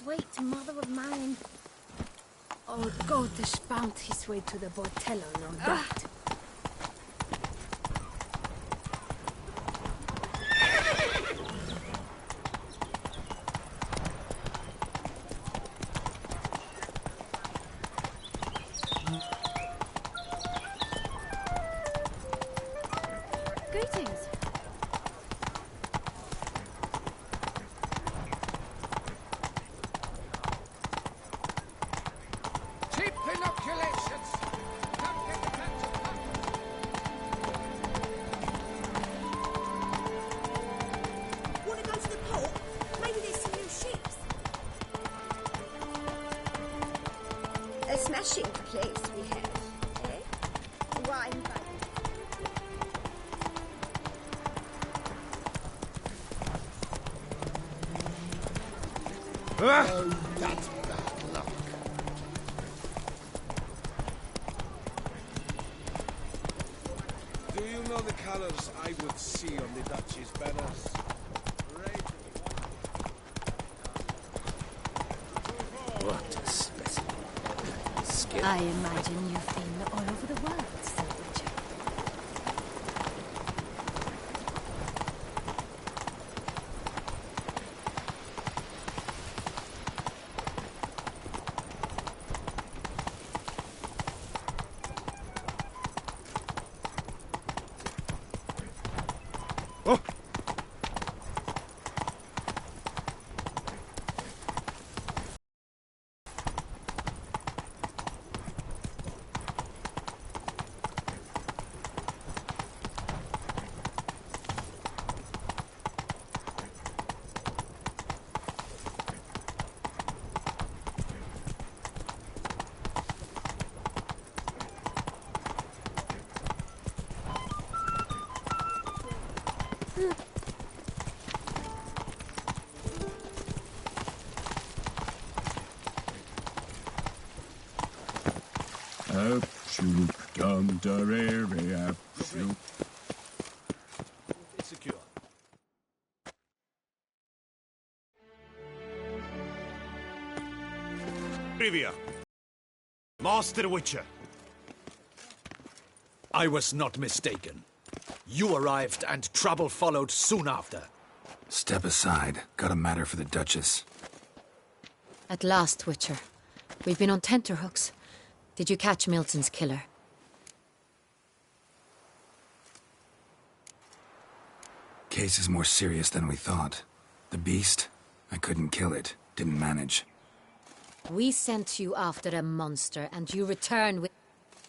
Sweet mother of mine. Oh, Gottes found his way to the Bordello, no doubt. Greetings. Cheap inoculations! Come get the cancer. Want to go to the port? Maybe there's some new ships. A smashing place we have, eh? Wine by Oh, that's bad luck. Do you know the colours I would see on the Duchy's banners? What a specimen. Skin. I imagine you've been all over the world, Sir Witcher. Oh! Absolute dum darere, absolute. It's secure. Trivia. Master Witcher. I was not mistaken. You arrived and trouble followed soon after. Step aside. Got a matter for the Duchess. At last, Witcher. We've been on tenterhooks. Did you catch Milton's killer? Case is more serious than we thought. The beast? I couldn't kill it. Didn't manage. We sent you after a monster, and you return with...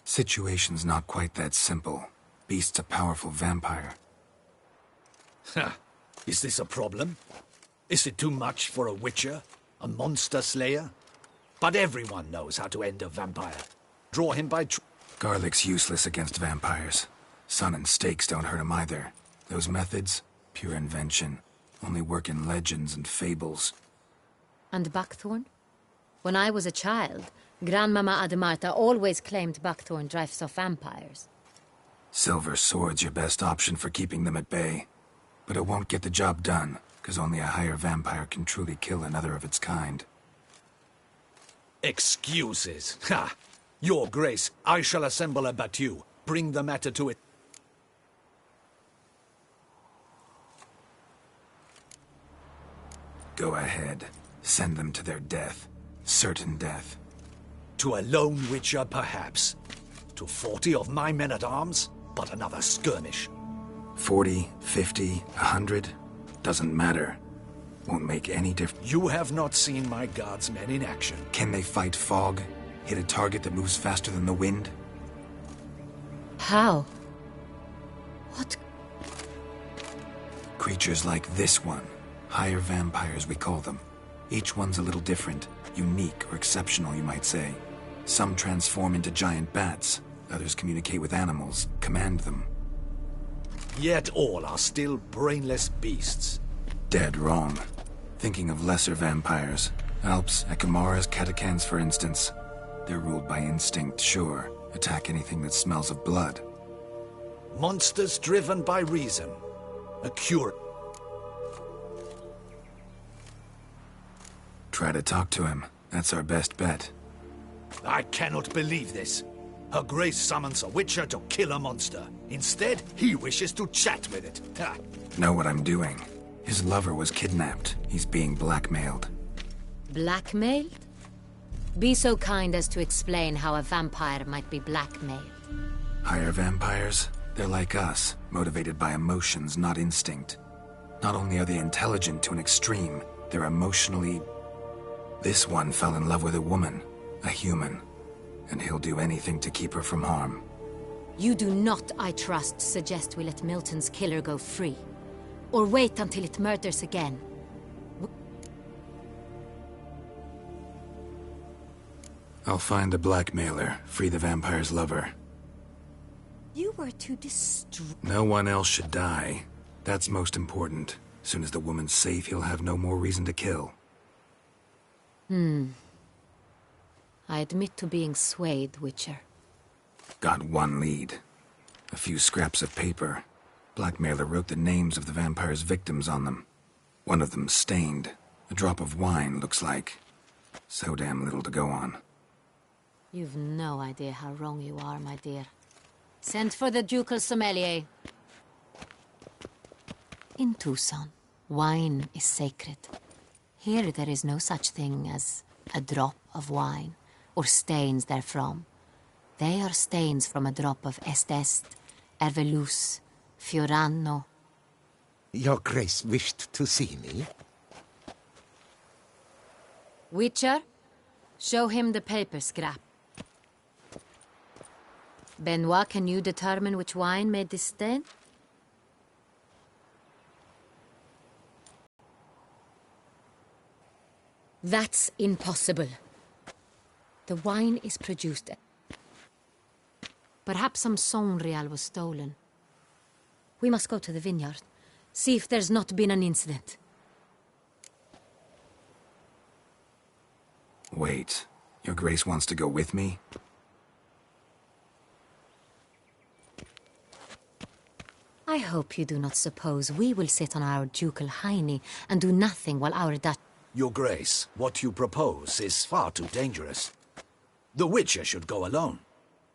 Situation's not quite that simple. Beast's a powerful vampire. Ha! Is this a problem? Is it too much for a Witcher? A monster slayer? But everyone knows how to end a vampire. Draw him by... Garlic's useless against vampires. Sun and stakes don't hurt him either. Those methods, pure invention. Only work in legends and fables. And Buckthorn? When I was a child, Grandmama Ademarta always claimed Buckthorn drives off vampires. Silver sword's your best option for keeping them at bay. But it won't get the job done, because only a higher vampire can truly kill another of its kind. Excuses. Ha! Your Grace, I shall assemble a battue. Bring the matter to it. Go ahead. Send them to their death. Certain death. To a lone Witcher, perhaps. To 40 of my men-at-arms, but another skirmish. 40, 50, 100, doesn't matter. Won't make any difference. You have not seen my guards' men in action. Can they fight fog? Hit a target that moves faster than the wind? How? What? Creatures like this one. Higher vampires, we call them. Each one's a little different. Unique or exceptional, you might say. Some transform into giant bats. Others communicate with animals, command them. Yet all are still brainless beasts. Dead wrong. Thinking of lesser vampires. Alps, Ekamaras, Catacans, for instance. They're ruled by instinct, sure. Attack anything that smells of blood. Monsters driven by reason. A cure. Try to talk to him. That's our best bet. I cannot believe this. Her Grace summons a witcher to kill a monster. Instead, he wishes to chat with it. Ha. Know what I'm doing. His lover was kidnapped. He's being blackmailed. Blackmailed? Be so kind as to explain how a vampire might be blackmailed. Higher vampires? They're like us, motivated by emotions, not instinct. Not only are they intelligent to an extreme, they're emotionally... This one fell in love with a woman, a human, and he'll do anything to keep her from harm. You do not, I trust, suggest we let Milton's killer go free. Or wait until it murders again. I'll find the blackmailer, free the vampire's lover. You were to destroy... No one else should die. That's most important. Soon as the woman's safe, he'll have no more reason to kill. I admit to being swayed, Witcher. Got one lead. A few scraps of paper. Blackmailer wrote the names of the vampire's victims on them. One of them stained. A drop of wine, looks like. So damn little to go on. You've no idea how wrong you are, my dear. Send for the ducal sommelier. In Tucson, wine is sacred. Here there is no such thing as a drop of wine, or stains therefrom. They are stains from a drop of Est, Ervelus, Fiorano. Your Grace wished to see me? Witcher, show him the paper scrap. Benoit, can you determine which wine made this stain? That's impossible. The wine is produced... Perhaps some Sangreal was stolen. We must go to the vineyard. See if there's not been an incident. Wait. Your Grace wants to go with me? I hope you do not suppose we will sit on our ducal hiney and do nothing while our Dutch... Your Grace, what you propose is far too dangerous. The Witcher should go alone.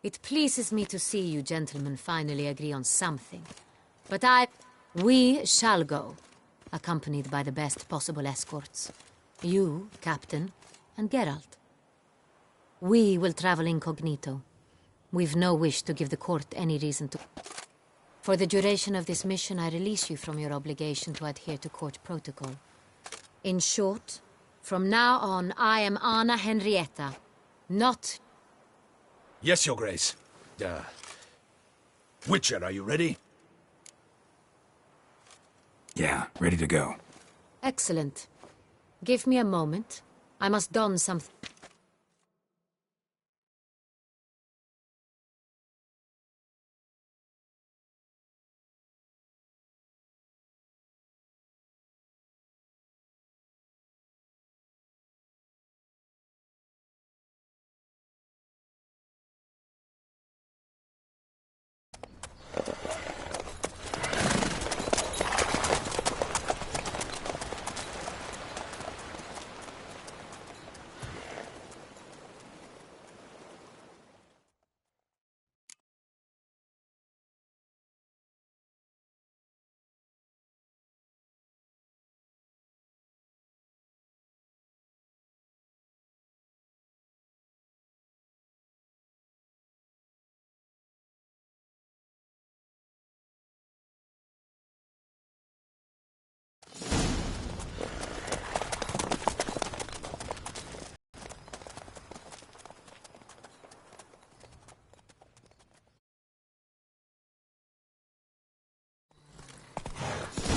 It pleases me to see you gentlemen finally agree on something. But we shall go, accompanied by the best possible escorts. You, Captain, and Geralt. We will travel incognito. We've no wish to give the court any reason to... For the duration of this mission, I release you from your obligation to adhere to court protocol. In short, from now on, I am Anna Henrietta, not... Yes, Your Grace. Witcher, are you ready? Yeah, ready to go. Excellent. Give me a moment. I must don something.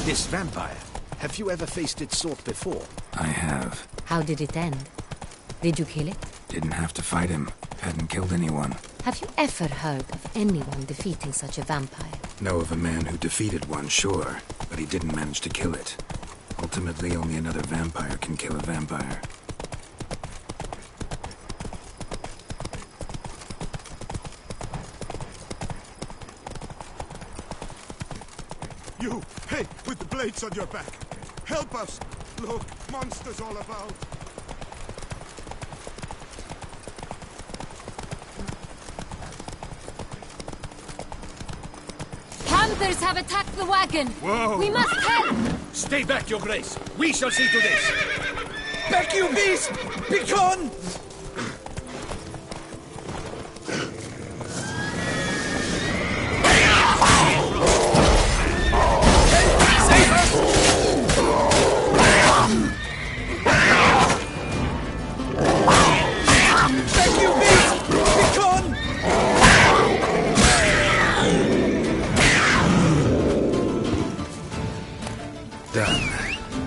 This vampire, have you ever faced its sort before? I have. How did it end? Did you kill it? Didn't have to fight him. Hadn't killed anyone. Have you ever heard of anyone defeating such a vampire? Know of a man who defeated one, sure, but he didn't manage to kill it. Ultimately, only another vampire can kill a vampire. You! Hey, with the blades on your back! Help us! Look, monsters all about! Others have attacked the wagon! Whoa! We must help! Stay back, Your Grace. We shall see to this. Back, you beast! Begone!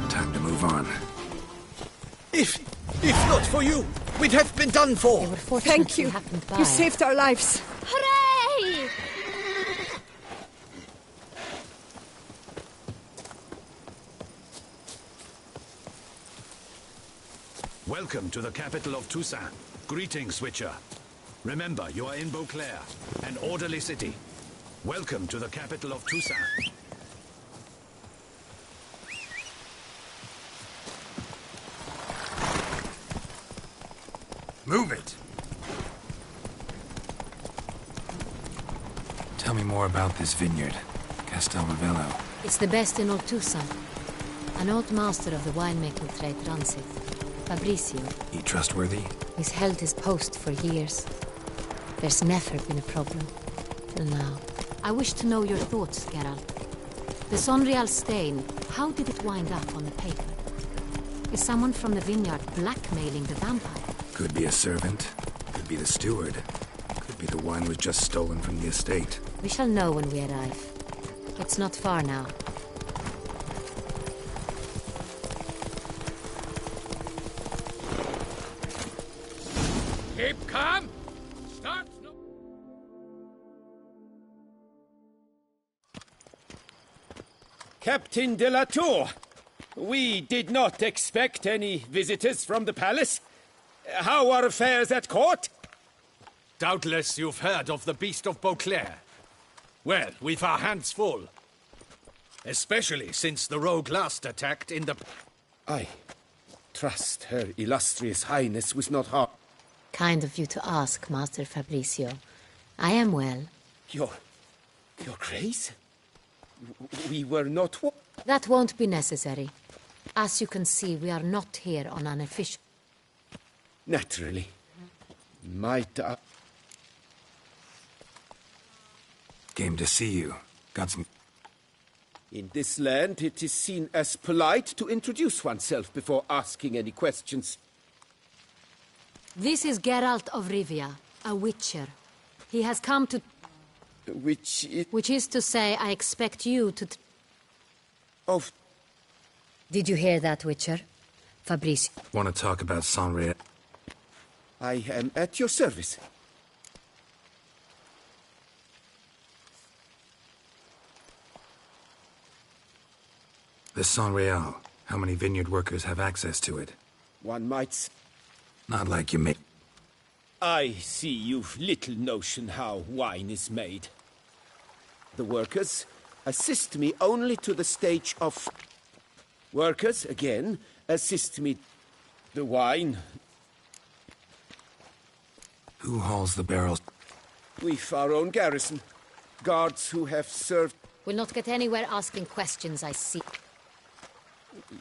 Time to move on. If not for you, we'd have been done for. They were fortunate Thank we you. happened by. You saved our lives. Hooray! Welcome to the capital of Toussaint. Greetings, Witcher. Remember, you are in Beauclair, an orderly city. Welcome to the capital of Toussaint. Move it! Tell me more about this vineyard, Castel Ravello. It's the best in all Toussaint. An old master of the winemaking trade runs it. Fabrizio. He trustworthy? He's held his post for years. There's never been a problem. Till now. I wish to know your thoughts, Geralt. The Sonreal stain, how did it wind up on the paper? Is someone from the vineyard blackmailing the vampire? Could be a servant. Could be the steward. Could be the wine was just stolen from the estate. We shall know when we arrive. It's not far now. Keep calm. Start. Captain de la Tour, we did not expect any visitors from the palace. How are affairs at court? Doubtless you've heard of the Beast of Beauclair. Well, we've our hands full. Especially since the rogue last attacked in the... I trust Her Illustrious Highness was not harmed. Kind of you to ask, Master Fabrizio. I am well. Your Grace? We were not... That won't be necessary. As you can see, we are not here on an official... Naturally. Might I... Game to see you. Got some... In this land, it is seen as polite to introduce oneself before asking any questions. This is Geralt of Rivia, a witcher. He has come to... Which is to say, I expect you to... Of... Did you hear that, Witcher? Fabrice. Want to talk about Sonreal? I am at your service. The Sonreal. How many vineyard workers have access to it? One might... Not like you make... I see you've little notion how wine is made. The workers assist me only to the stage of... Workers, again, assist me... The wine... Who hauls the barrels? We've our own garrison. Guards who have served... We'll not get anywhere asking questions, I see.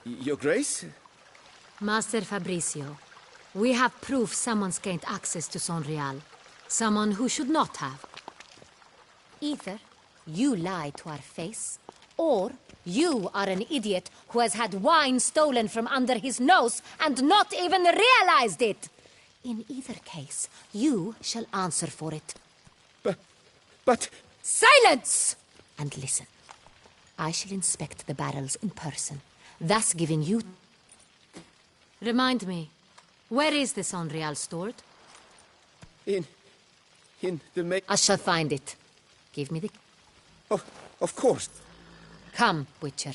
Your Grace? Master Fabrizio, we have proof someone's gained access to Sonreal. Someone who should not have. Either you lie to our face, or you are an idiot who has had wine stolen from under his nose and not even realized it. In either case, you shall answer for it. But... Silence! And listen. I shall inspect the barrels in person, thus giving you... Remind me, where is the Sonreal stored? In the I shall find it. Give me the... Oh, of course. Come, Witcher.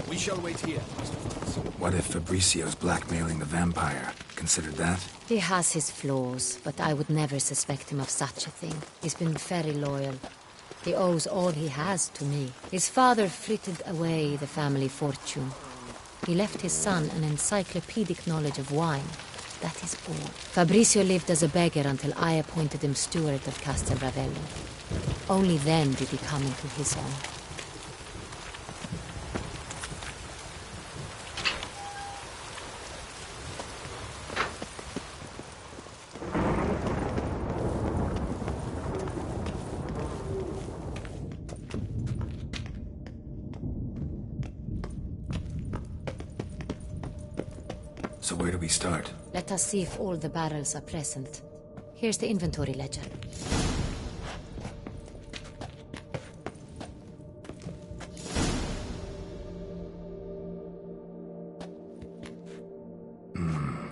We shall wait here, Master Franz. What if Fabricio's blackmailing the vampire? Considered that? He has his flaws, but I would never suspect him of such a thing. He's been very loyal. He owes all he has to me. His father frittered away the family fortune. He left his son an encyclopedic knowledge of wine. That is all. Fabrizio lived as a beggar until I appointed him steward of Castel Ravello. Only then did he come into his own. So where do we start? Let us see if all the barrels are present. Here's the inventory ledger.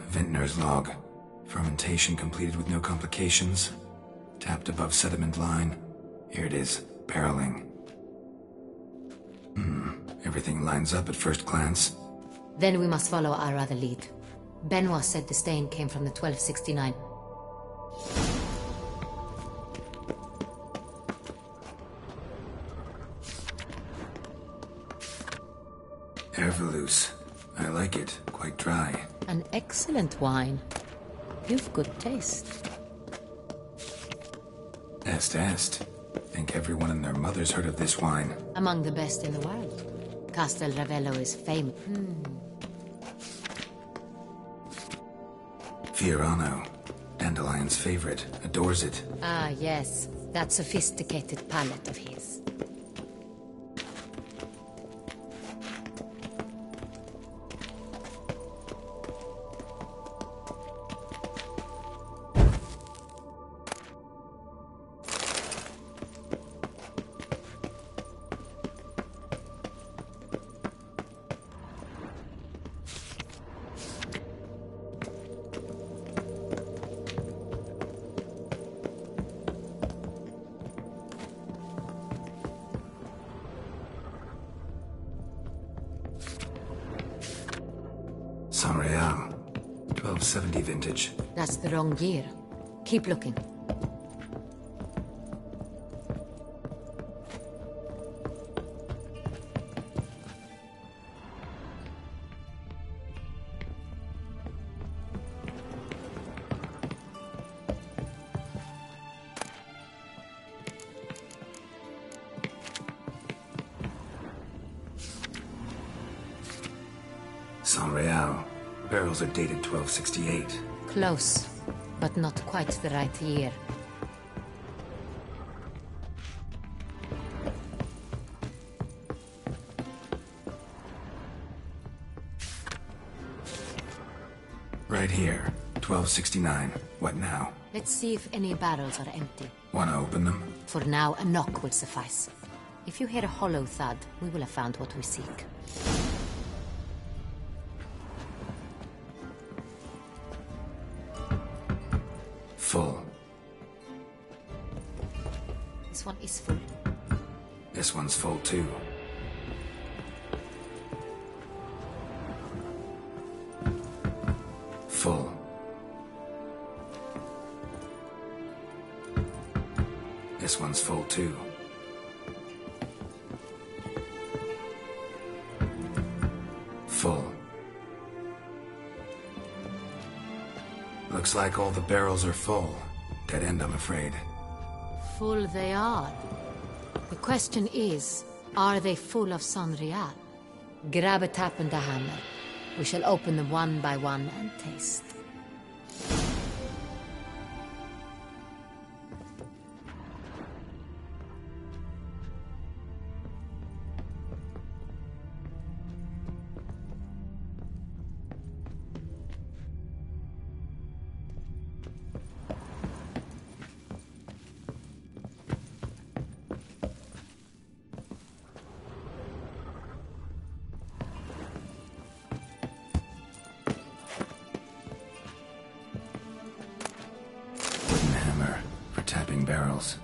Vintner's log. Fermentation completed with no complications. Tapped above sediment line. Here it is. Barreling. Everything lines up at first glance. Then we must follow our other lead. Benoit said the stain came from the 1269. Ervelous. I like it. Quite dry. An excellent wine. You've good taste. Est. Think everyone and their mother's heard of this wine. Among the best in the world. Castel Ravello is famous. Fiorano. Dandelion's favorite. Adores it. Ah, yes. That sophisticated palate of his. San Real. 1270 vintage. That's the wrong year. Keep looking. San Real. Barrels are dated 1268. Close, but not quite the right year. Right here. 1269. What now? Let's see if any barrels are empty. Wanna open them? For now, a knock will suffice. If you hear a hollow thud, we will have found what we seek. Full. This one is full. This one's full too. Full. This one's full too. Full. Looks like all the barrels are full. Dead end, I'm afraid. Full they are. The question is, are they full of San Real? Grab a tap and a hammer. We shall open them one by one and taste. Tapping barrels.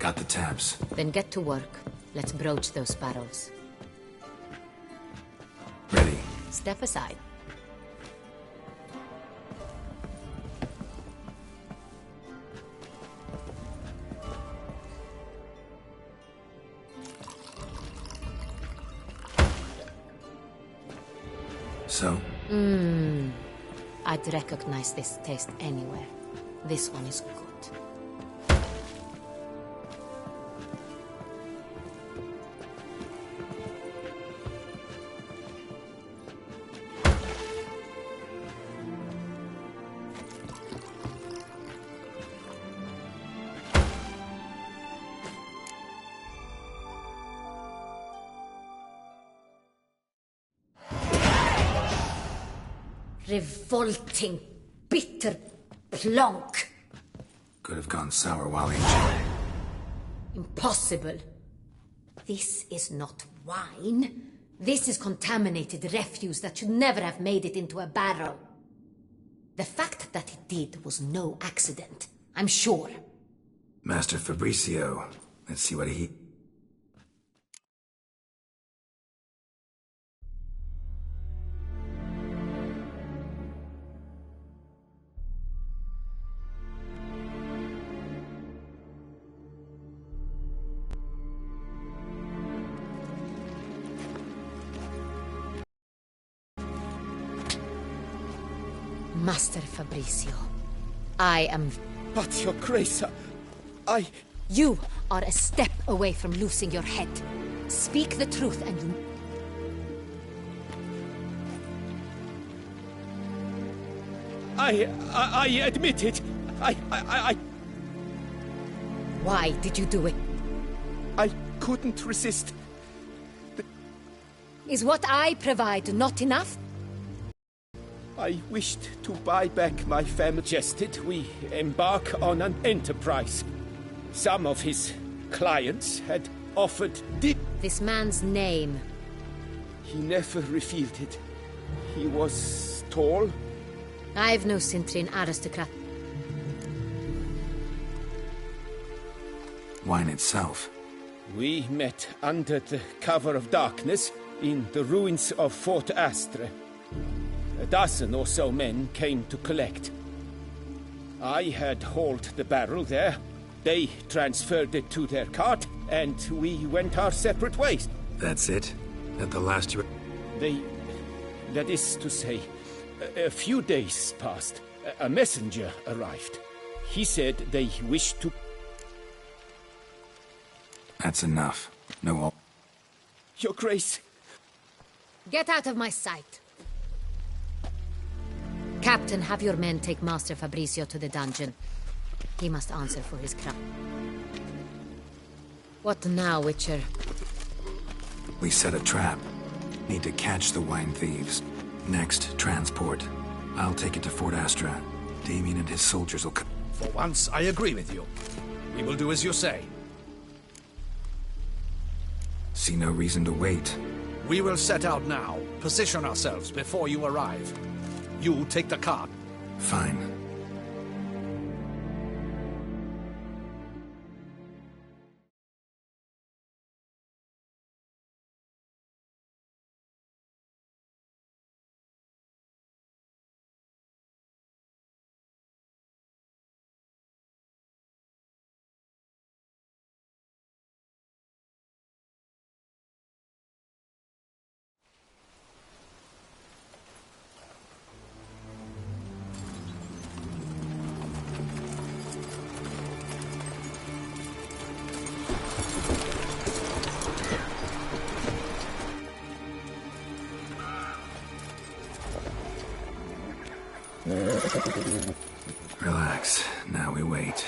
Got the tabs. Then get to work. Let's broach those barrels. Ready. Step aside. So? I'd recognize this taste anywhere. This one is good. Revolting, bitter plonk. Could have gone sour while aging. Impossible. This is not wine. This is contaminated refuse that should never have made it into a barrel. The fact that it did was no accident, I'm sure. Master Fabricio. Let's see what he... Master Fabricio, I am... But, Your Grace, I... You are a step away from losing your head. Speak the truth and you... I admit it. I... Why did you do it? I couldn't resist. Is what I provide not enough? I wished to buy back my family. Suggested we embark on an enterprise. Some of his clients had offered This man's name. He never revealed it. He was tall. I've no Cintrin aristocrat. Wine itself. We met under the cover of darkness in the ruins of Fort Astre. A dozen or so men came to collect. I had hauled the barrel there. They transferred it to their cart, and we went our separate ways. That's it? At the last you... That is to say, a few days passed. A messenger arrived. He said they wished to... That's enough. No... Your Grace... Get out of my sight. Captain, have your men take Master Fabricio to the dungeon. He must answer for his crime. What now, Witcher? We set a trap. Need to catch the wine thieves. Next, transport. I'll take it to Fort Astra. Damien and his soldiers will come. For once, I agree with you. We will do as you say. See no reason to wait. We will set out now. Position ourselves before you arrive. You take the cart. Fine. Relax. Now we wait.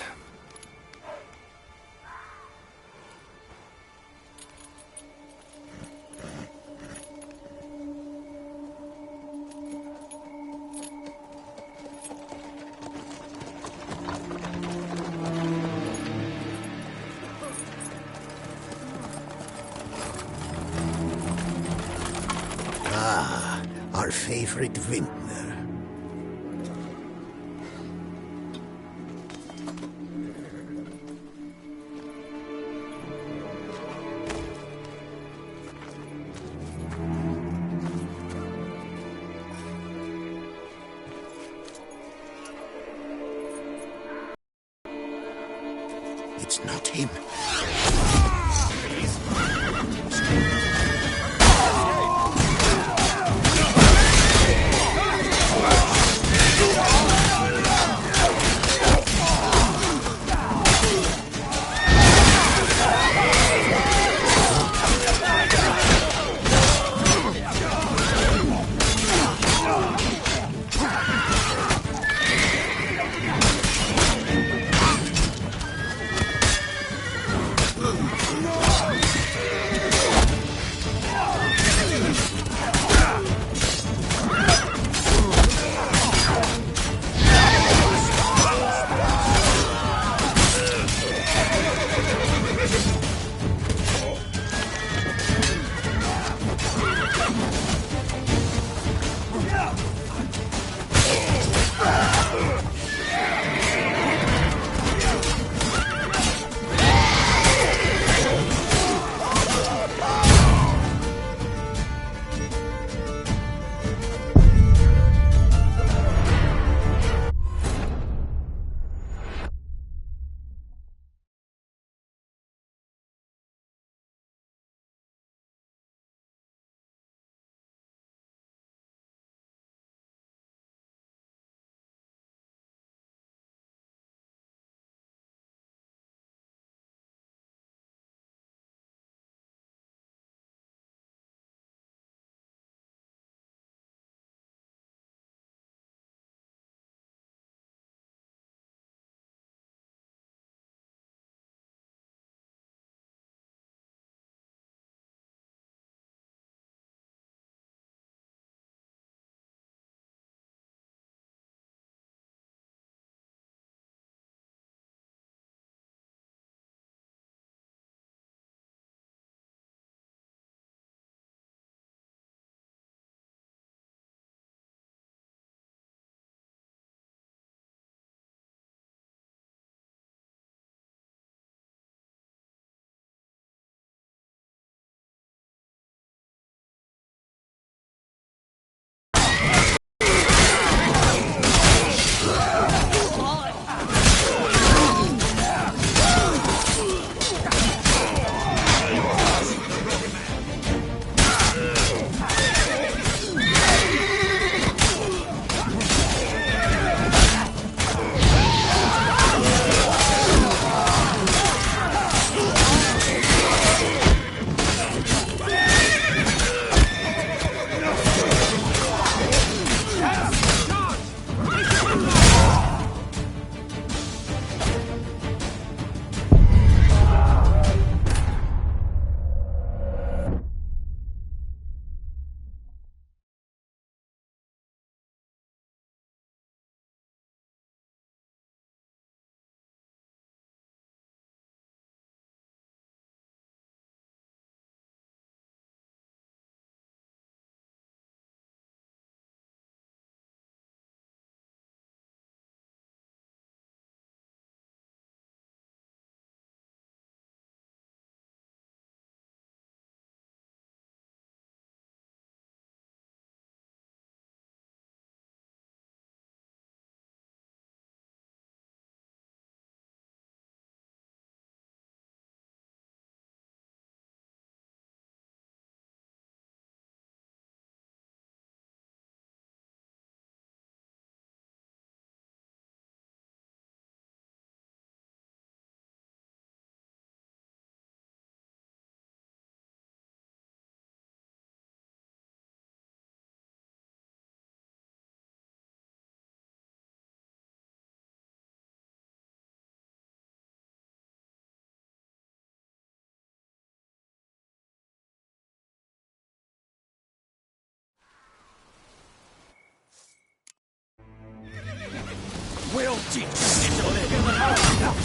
Our favorite vintner. It's not him. We'll teach you.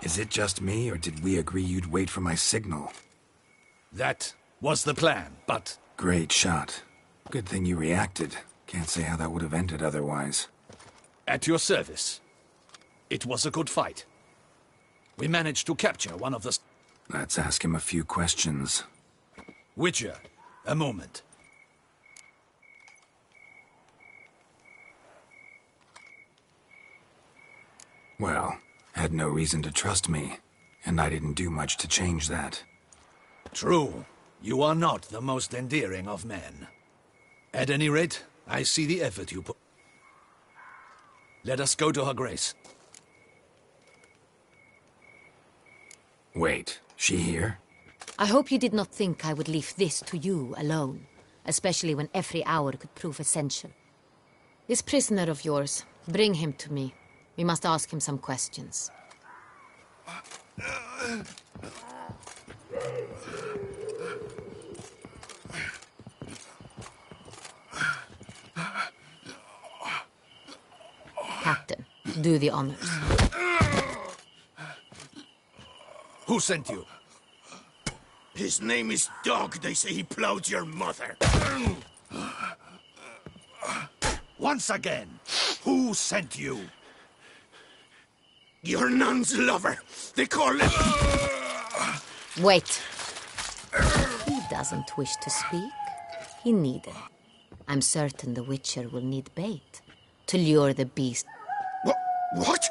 Is it just me, or did we agree you'd wait for my signal? That was the plan, but... Great shot. Good thing you reacted. Can't say how that would have ended otherwise. At your service. It was a good fight. We managed to capture one of the... Let's ask him a few questions. Witcher, a moment. Well, had no reason to trust me, and I didn't do much to change that. True. You are not the most endearing of men. At any rate, I see the effort you put. Let us go to her grace. Wait, she here? I hope you did not think I would leave this to you alone, especially when every hour could prove essential. This prisoner of yours, bring him to me. We must ask him some questions. Captain, do the honors. Who sent you? His name is Dog. They say he plowed your mother. Once again, who sent you? Your nun's lover. They call him... Wait. He doesn't wish to speak. He needed. I'm certain the Witcher will need bait to lure the beast. What?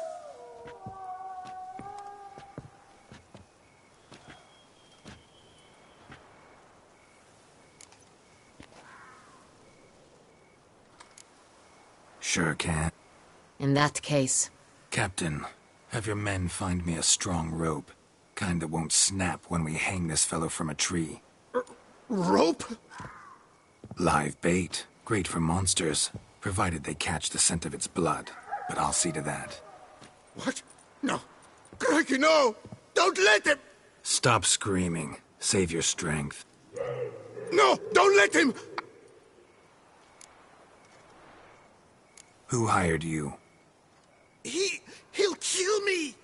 Sure can. In that case... Captain, have your men find me a strong rope. Kind that won't snap when we hang this fellow from a tree. Rope? Live bait. Great for monsters, provided they catch the scent of its blood. But I'll see to that. What? No. Crikey, no! Don't let him! Stop screaming. Save your strength. No! Don't let him! Who hired you? He'll kill me!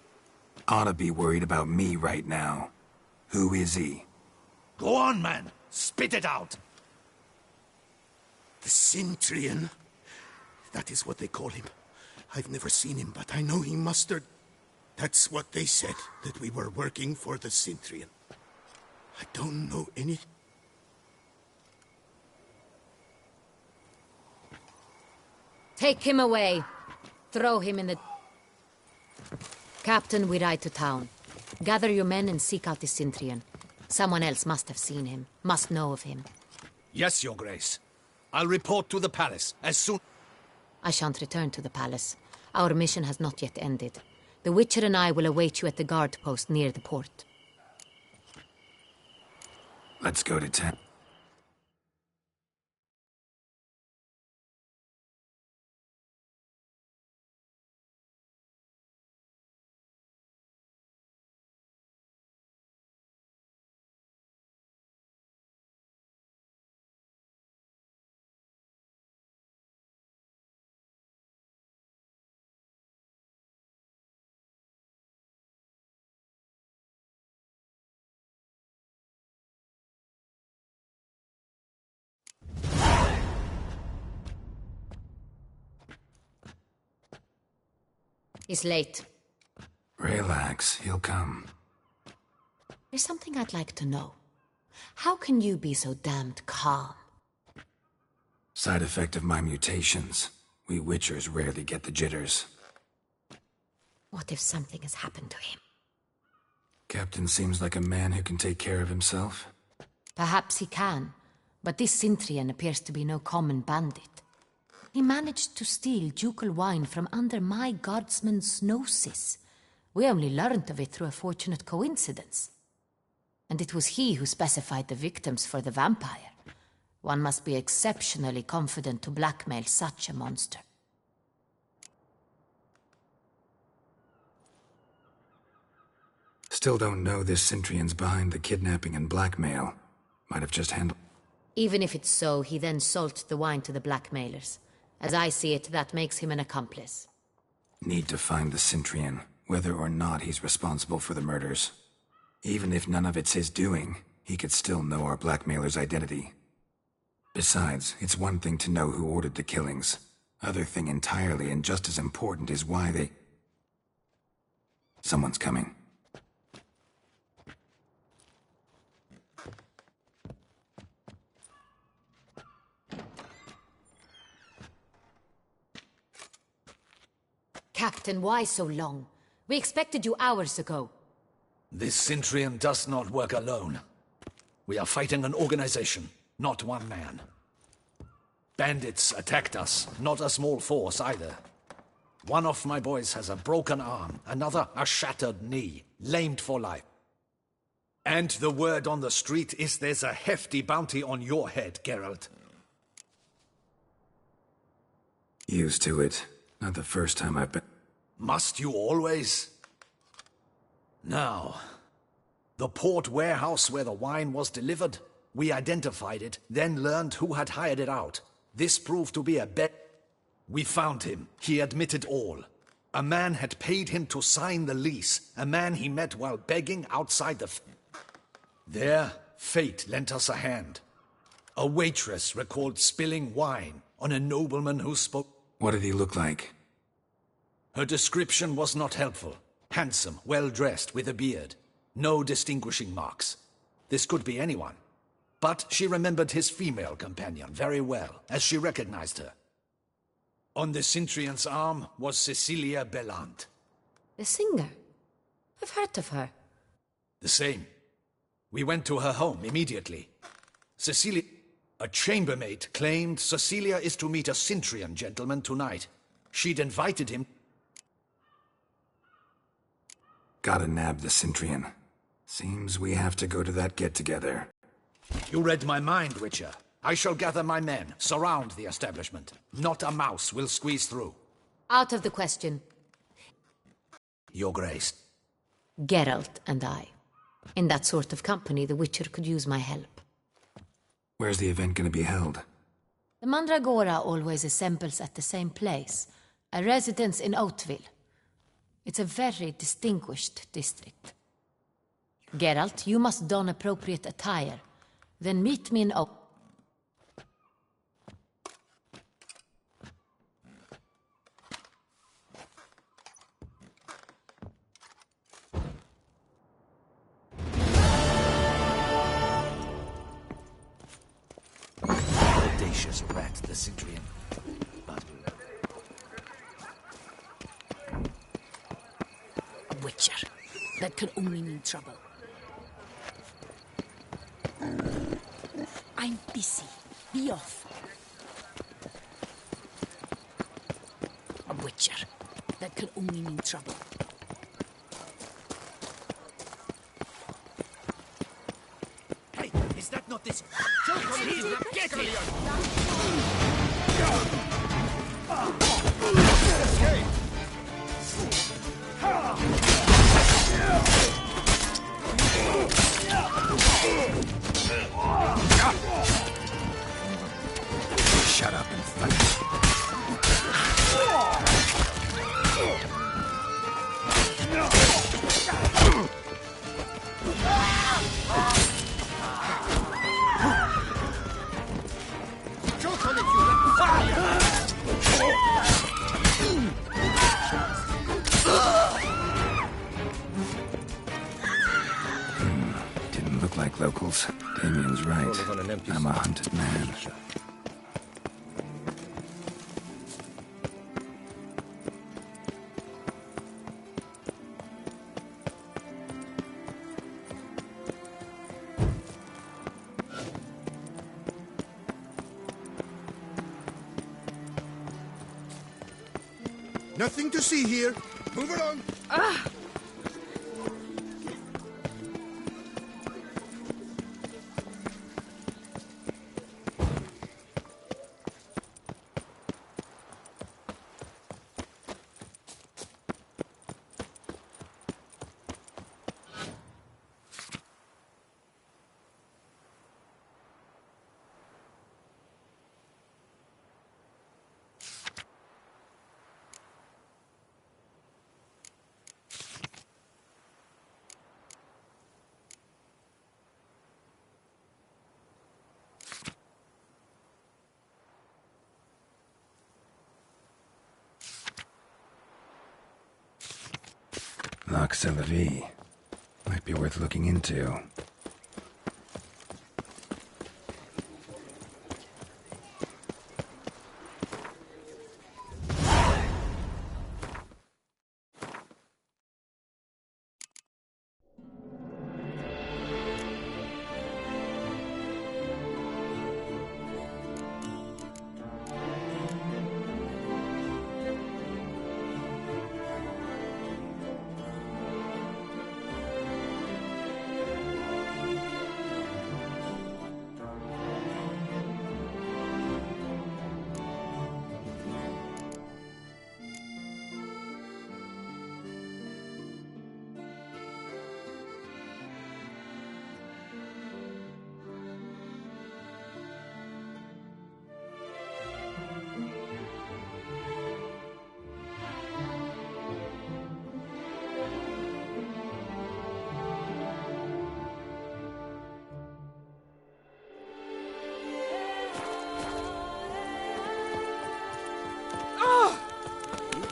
Ought to be worried about me right now. Who is he? Go on, man. Spit it out. The Cintrian. That is what they call him. I've never seen him, but I know he mustered. That's what they said, that we were working for the Cintrian. I don't know any... Take him away. Throw him in the... Captain, we ride to town. Gather your men and seek out the Cintrian. Someone else must have seen him, must know of him. Yes, Your Grace. I'll report to the palace as soon... I shan't return to the palace. Our mission has not yet ended. The Witcher and I will await you at the guard post near the port. Let's go to town. He's late. Relax, he'll come. There's something I'd like to know. How can you be so damned calm? Side effect of my mutations. We Witchers rarely get the jitters. What if something has happened to him? Captain seems like a man who can take care of himself. Perhaps he can, but this Cintrian appears to be no common bandit. He managed to steal ducal wine from under my guardsman's noses. We only learned of it through a fortunate coincidence. And it was he who specified the victims for the vampire. One must be exceptionally confident to blackmail such a monster. Still don't know this Cintrian's behind the kidnapping and blackmail. Might have just handled... Even if it's so, he then sold the wine to the blackmailers. As I see it, that makes him an accomplice. Need to find the Cintrian. whether or not he's responsible for the murders. Even if none of it's his doing, he could still know our blackmailer's identity. Besides, it's one thing to know who ordered the killings. Other thing entirely, and just as important, is why they... Someone's coming. Captain, why so long? We expected you hours ago. This Cintrian does not work alone. We are fighting an organization, not one man. Bandits attacked us, not a small force either. One of my boys has a broken arm, another a shattered knee, lamed for life. And the word on the street is there's a hefty bounty on your head, Geralt. Used to it. Not the first time I've been... Must you always? Now, the port warehouse where the wine was delivered, we identified it, then learned who had hired it out. This proved to be a bet. We found him. He admitted all. A man had paid him to sign the lease. A man he met while begging outside the... There, fate lent us a hand. A waitress recalled spilling wine on a nobleman who spoke... What did he look like? Her description was not helpful. Handsome, well-dressed, with a beard. No distinguishing marks. This could be anyone. But she remembered his female companion very well, as she recognized her. On the Cintrian's arm was Cecilia Bellant. The singer? I've heard of her. The same. We went to her home immediately. Cecilia... A chambermaid claimed Cecilia is to meet a Cintrian gentleman tonight. She'd invited him... Gotta nab the Cintrian. Seems we have to go to that get-together. You read my mind, Witcher. I shall gather my men, surround the establishment. Not a mouse will squeeze through. Out of the question. Your Grace. Geralt and I. In that sort of company, the Witcher could use my help. Where's the event gonna be held? The Mandragora always assembles at the same place, a residence in Oatville. It's a very distinguished district. Geralt, you must don appropriate attire. Then meet me in Audacious rat, the Cintrian. A witcher. That could only mean trouble. I'm busy. Be off. A witcher. That could only mean trouble. Hey, is that not this? Get here! Shut up and fight. Didn't look like locals. Damien's right. I'm a hunted man. Nothing to see here. Move along. Oxelavi. Might be worth looking into.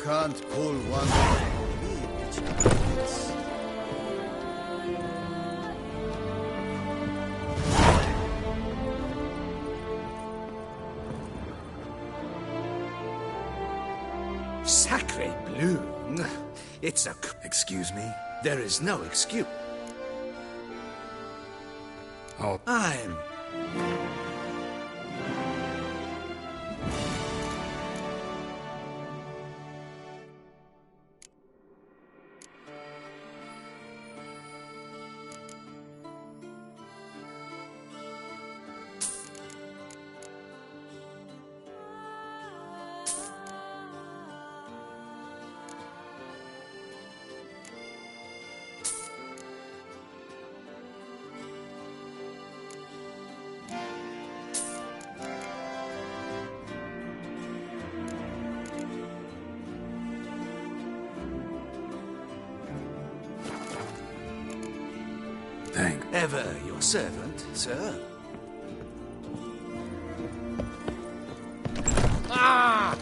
Can't pull one from me, Richard. Sacre bleu! It's a... Excuse me? There is no excuse. Oh. I'm... Thank. Ever your servant, sir. Ah!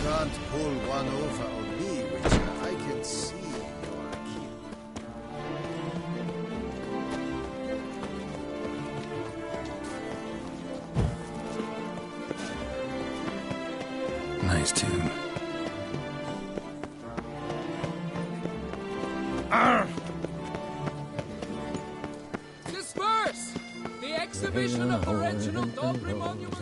Can't pull one over on me, Richard. I can see your key. Nice tune. Disperse! The exhibition of the Reginald Dobry monument.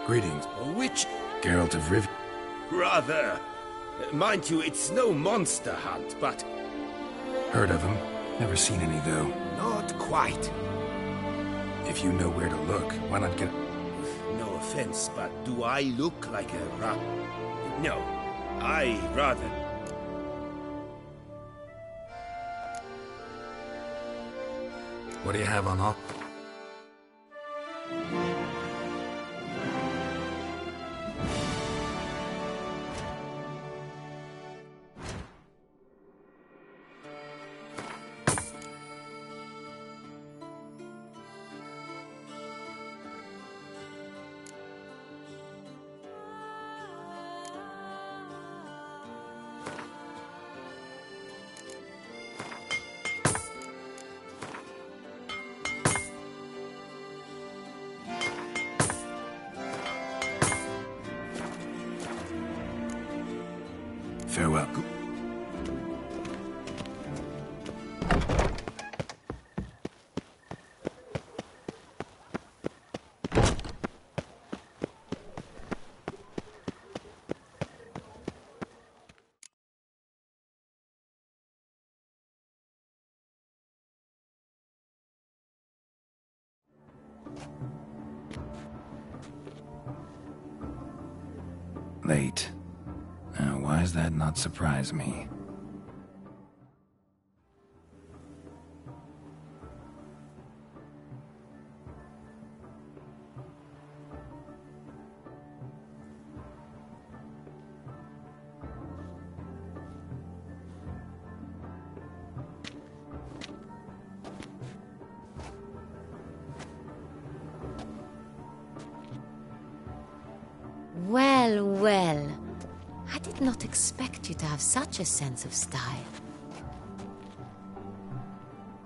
Greetings. Which... Geralt of Riv... Rather. Mind you, it's no monster hunt, but... Heard of him. Never seen any, though. Not quite. If you know where to look, why not get... No offense, but do I look like a No, I rather... What do you have on offer? Farewell. Late. Now, why does that not surprise me? Well, well. I did not expect you to have such a sense of style.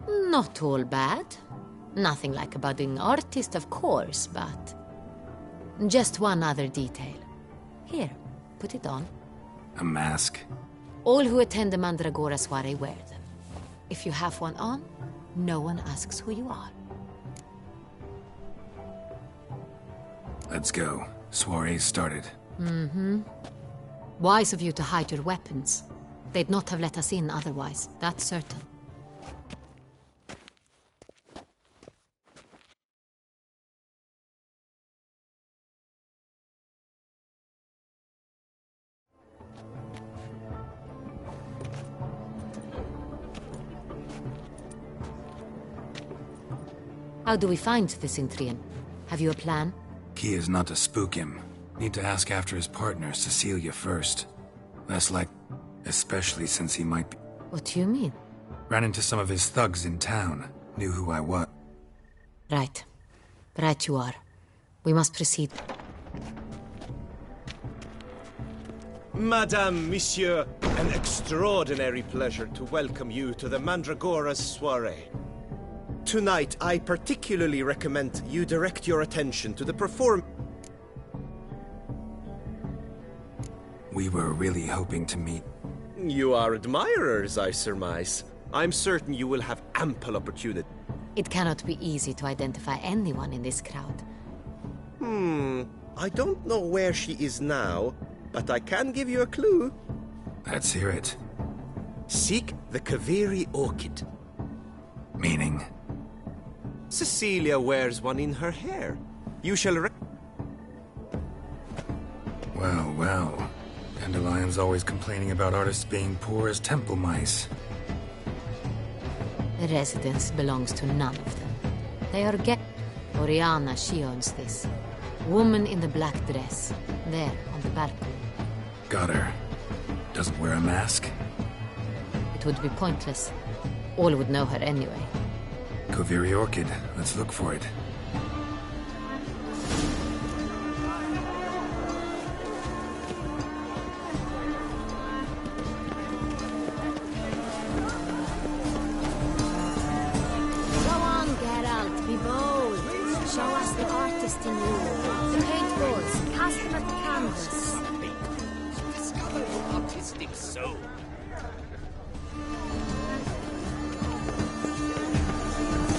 Not all bad. Nothing like a budding artist, of course, but... just one other detail. Here, put it on. A mask? All who attend the Mandragora soiree wear them. If you have one on, no one asks who you are. Let's go. Soiree started. Mm-hmm. Wise of you to hide your weapons. They'd not have let us in otherwise, that's certain. How do we find the Cintrian? Have you a plan? Key is not to spook him. Need to ask after his partner, Cecilia, first. Less like... especially since he might be... What do you mean? Ran into some of his thugs in town. Knew who I was. Right. Right you are. We must proceed. Madame, Monsieur, an extraordinary pleasure to welcome you to the Mandragora's soiree. Tonight, I particularly recommend you direct your attention to the We were really hoping to meet... You are admirers, I surmise. I'm certain you will have ample opportunity. It cannot be easy to identify anyone in this crowd. I don't know where she is now, but I can give you a clue. Let's hear it. Seek the Kaveri orchid. Meaning? Cecilia wears one in her hair. You shall Well, well. Dandelion's always complaining about artists being poor as temple mice. The residence belongs to none of them. They are Oriana, she owns this. Woman in the black dress. There, on the balcony. Got her. Doesn't wear a mask? It would be pointless. All would know her anyway. Kaveri orchid. Let's look for it. Show us the artist in you. The paintballs, cast them at the canvas. Discover your artistic soul.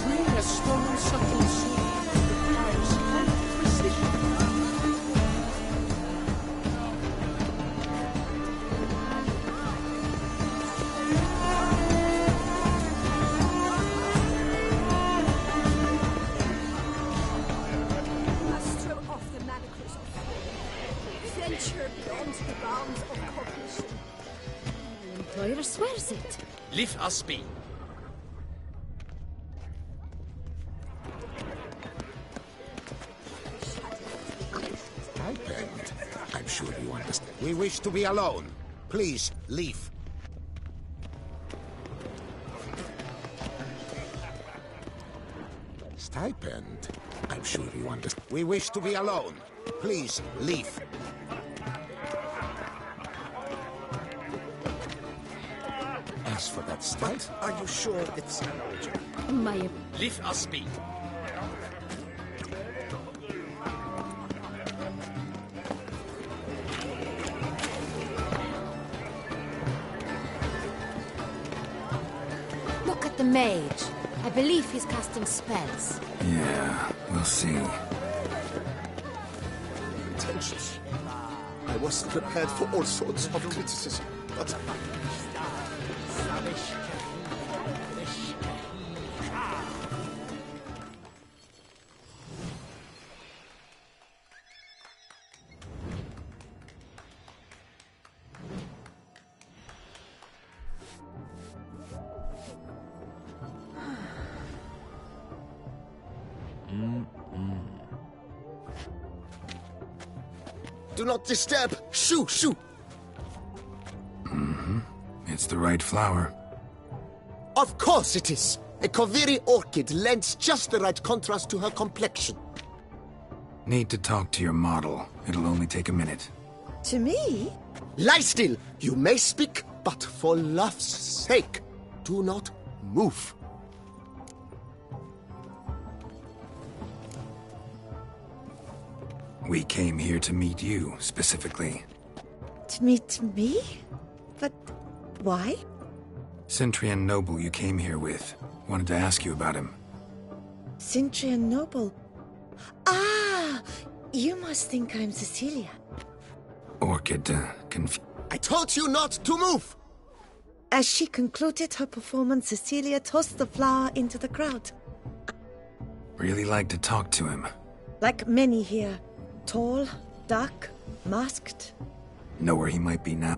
Bring a strong, subtle soul that requires great precision. Employer swears it. Leave us be. Stipend. I'm sure you understand. We wish to be alone. Please, leave. Stipend. I'm sure you understand. We wish to be alone. Please, leave. As for that stipend, Are you sure it's an original? My... Leave us be. Look at the mage. I believe he's casting spells. Yeah, we'll see. Pretentious. I wasn't prepared for all sorts of criticism, but... Do not disturb! Shoo, shoo! It's the right flower. Of course it is! A Koviri orchid lends just the right contrast to her complexion. Need to talk to your model. It'll only take a minute. To me? Lie still! You may speak, but for love's sake, do not move. We came here to meet you, specifically. To meet me? But why? Centrian noble you came here with. Wanted to ask you about him. Cintrian noble. Ah! You must think I'm Cecilia. Orchid, I told you not to move! As she concluded her performance, Cecilia tossed the flower into the crowd. Really like to talk to him. Like many here. Tall, dark, masked. Know where he might be now?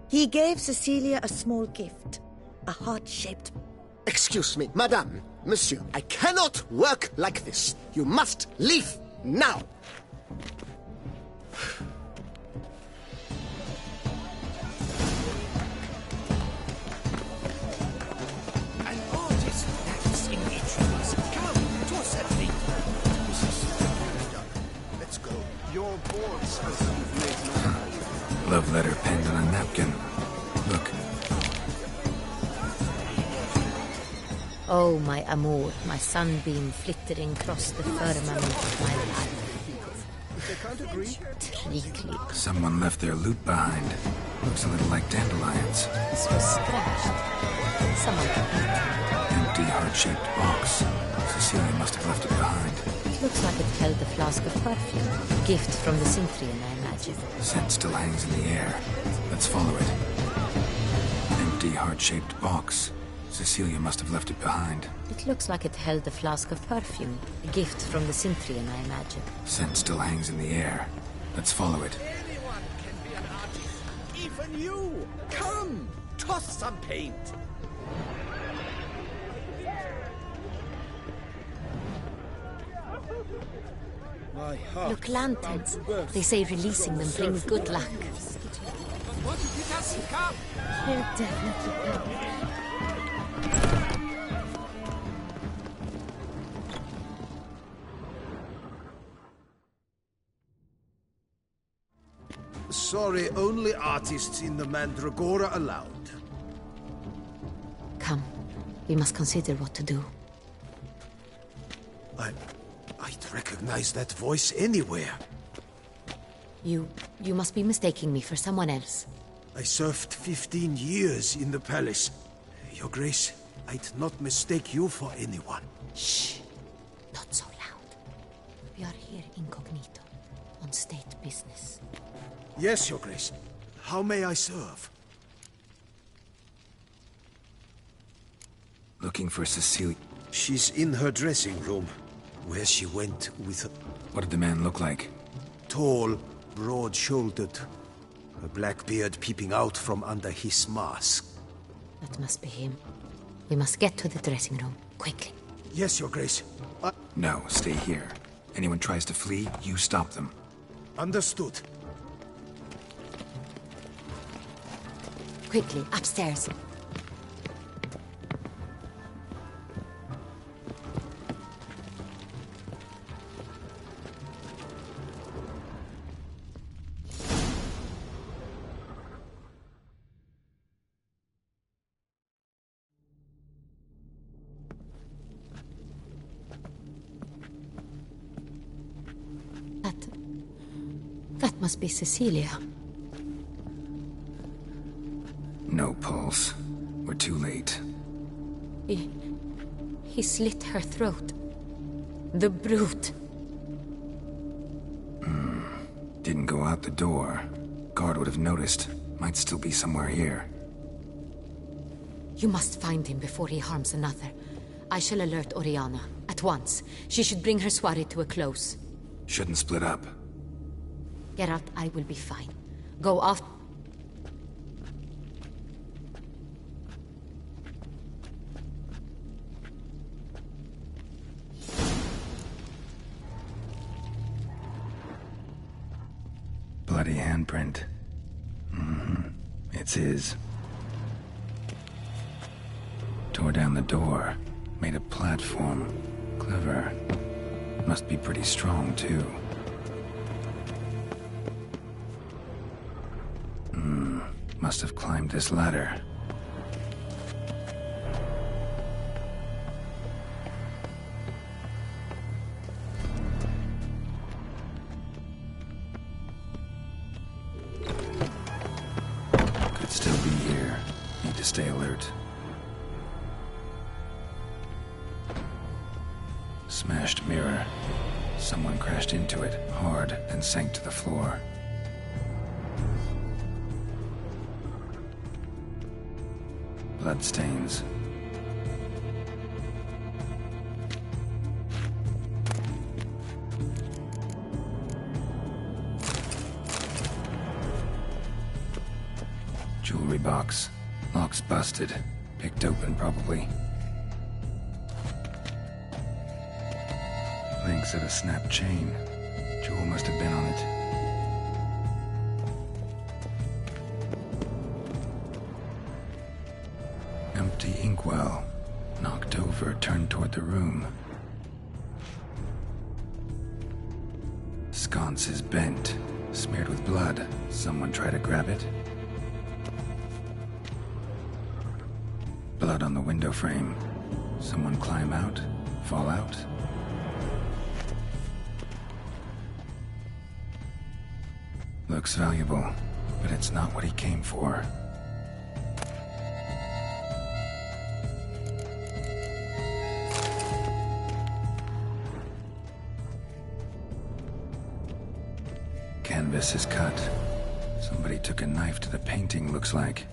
He gave Cecilia a small gift. A heart-shaped... Excuse me, madame, monsieur, I cannot work like this. You must leave now! An artist acts in rituals. Come to a settling. Let's go. Your boards as you've made no Love letter penned on a napkin. Look. Oh, my amour, my sunbeam flittering across the firmament of my life. If they can't agree, Treacly. Someone left their loot behind. Looks a little like dandelions. This was scratched. Someone could eat it. Empty, heart-shaped box. Cecilia must have left it behind. It looks like it held a flask of perfume. A gift from the Cintrian, I imagine. Scent still hangs in the air. Let's follow it. Empty, heart-shaped box. Cecilia must have left it behind. It looks like it held a flask of perfume. A gift from the Cintrian, I imagine. Scent still hangs in the air. Let's follow it. Anyone can be an artist. Even you! Come! Toss some paint! My heart. Look, lanterns. They say releasing them brings good luck. What if it doesn't come? They're definitely coming. sorry, only artists in the Mandragora allowed. Come, we must consider what to do. I'd recognize that voice anywhere. You must be mistaking me for someone else. I served 15 years in the palace. Your Grace, I'd not mistake you for anyone. Shh! Not so loud. We are here incognito, on state business. Yes, Your Grace. How may I serve? Looking for Cecilia. She's in her dressing room, where she went with... What did the man look like? Tall, broad-shouldered. A black beard peeping out from under his mask. That must be him. We must get to the dressing room, quickly. Yes, Your Grace. No, stay here. Anyone tries to flee, you stop them. Understood. Quickly, upstairs. That must be Cecilia. No pulse. We're too late. He slit her throat. The brute. Didn't go out the door. Guard would have noticed. Might still be somewhere here. You must find him before he harms another. I shall alert Oriana. At once. She should bring her soirée to a close. Shouldn't split up. Geralt, I will be fine. Go off. bloody handprint. It's his. Tore down the door. Made a platform. Clever. Must be pretty strong, too. Must have climbed this ladder. Could still be here. Need to stay alert. Smashed mirror. Someone crashed into it, hard, then sank to the floor. Bloodstains. Jewelry box. Lock's busted. Picked open, probably. Links of a snapped chain. Jewel must have been on it. Empty inkwell. Knocked over, turned toward the room. Sconce is bent. Smeared with blood. Someone try to grab it? Blood on the window frame. Someone climb out? Fall out? Looks valuable, but it's not what he came for. Canvas is cut. Somebody took a knife to the painting, looks like.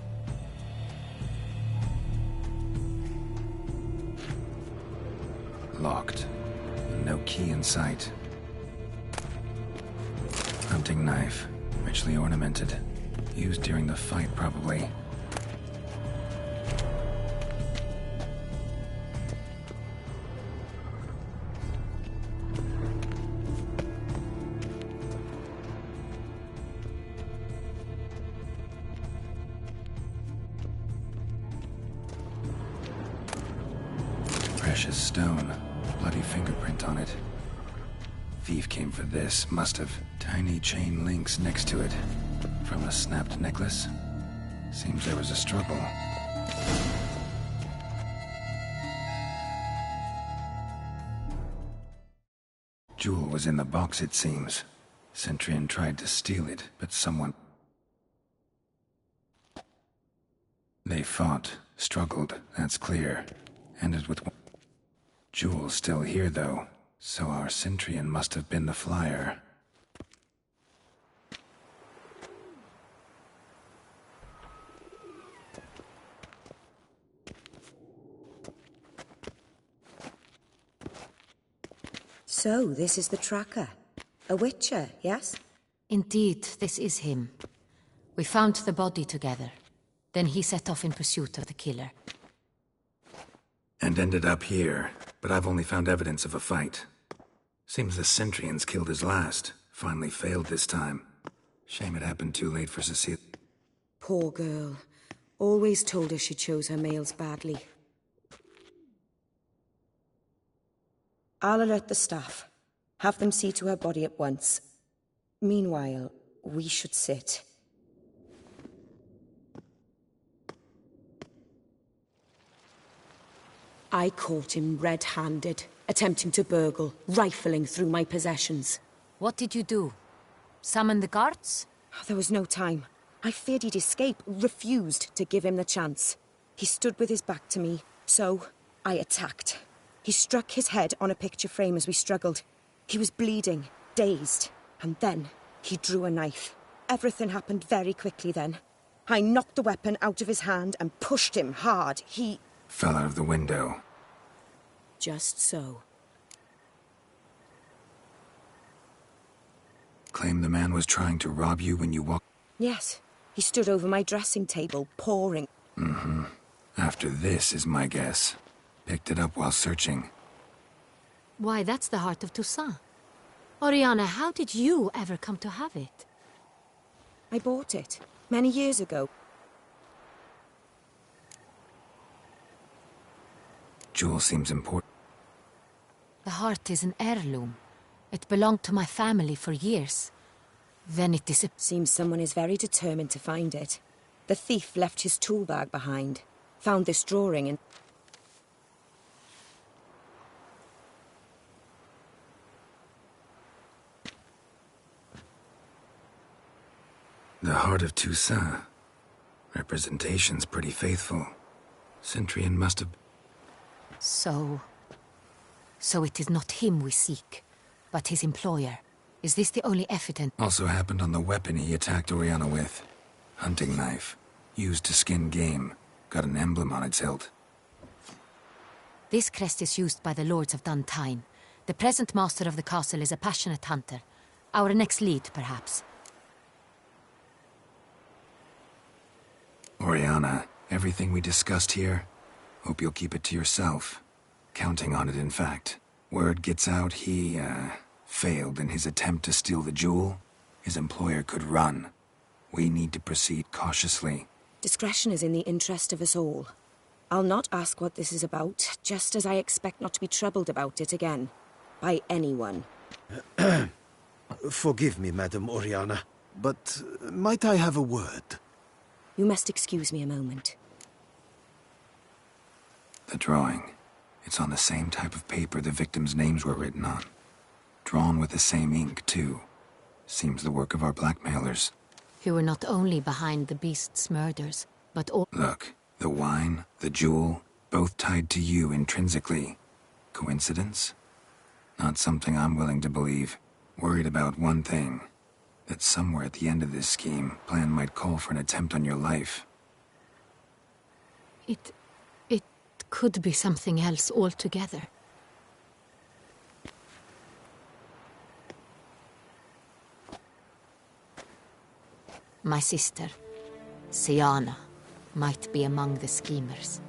Locked. No key in sight. Hunting knife. Richly ornamented. Used during the fight, probably. Precious stone. Bloody fingerprint on it. Thief came for this, must have. Tiny chain links next to it. From a snapped necklace? Seems there was a struggle. Jewel was in the box, it seems. Centurion tried to steal it, but someone... They fought, struggled, that's clear. Ended with... Jewel's still here, though. So our Centurion must have been the flyer. So, this is the tracker. A witcher, yes? Indeed, this is him. We found the body together. Then he set off in pursuit of the killer. And ended up here, but I've only found evidence of a fight. Seems the Centurions killed his last. Finally failed this time. Shame it happened too late for Cecile. Poor girl. Always told her she chose her males badly. I'll alert the staff. Have them see to her body at once. Meanwhile, we should sit. I caught him red-handed, attempting to burgle, rifling through my possessions. What did you do? Summon the guards? There was no time. I feared he'd escape, refused to give him the chance. He stood with his back to me, so I attacked. He struck his head on a picture frame as we struggled. He was bleeding, dazed, and then he drew a knife. Everything happened very quickly then. I knocked the weapon out of his hand and pushed him hard. He... fell out of the window. Just so. Claim the man was trying to rob you when you walked... Yes. He stood over my dressing table, pouring... After this is my guess. Picked it up while searching. Why, that's the heart of Toussaint. Oriana, how did you ever come to have it? I bought it many years ago. Jewel seems important. The heart is an heirloom. It belonged to my family for years. Then it disappeared. Seems someone is very determined to find it. The thief left his tool bag behind. Found this drawing and... The Heart of Toussaint. Representation's pretty faithful. Centurion must have... So it is not him we seek, but his employer. Is this the only evidence? Also happened on the weapon he attacked Oriana with. Hunting knife. Used to skin game. Got an emblem on its hilt. This crest is used by the lords of Duntine. The present master of the castle is a passionate hunter. Our next lead, perhaps. Oriana, everything we discussed here, hope you'll keep it to yourself. Counting on it, in fact. Word gets out he, failed in his attempt to steal the jewel. His employer could run. We need to proceed cautiously. Discretion is in the interest of us all. I'll not ask what this is about, just as I expect not to be troubled about it again. By anyone. Forgive me, Madam Oriana, but might I have a word? You must excuse me a moment. The drawing. It's on the same type of paper the victims' names were written on. Drawn with the same ink, too. Seems the work of our blackmailers. Who were not only behind the beast's murders, but all... Look, the wine, the jewel, both tied to you intrinsically. Coincidence? Not something I'm willing to believe. Worried about one thing. That somewhere at the end of this scheme, plan might call for an attempt on your life. It could be something else altogether. My sister, Siana, might be among the schemers.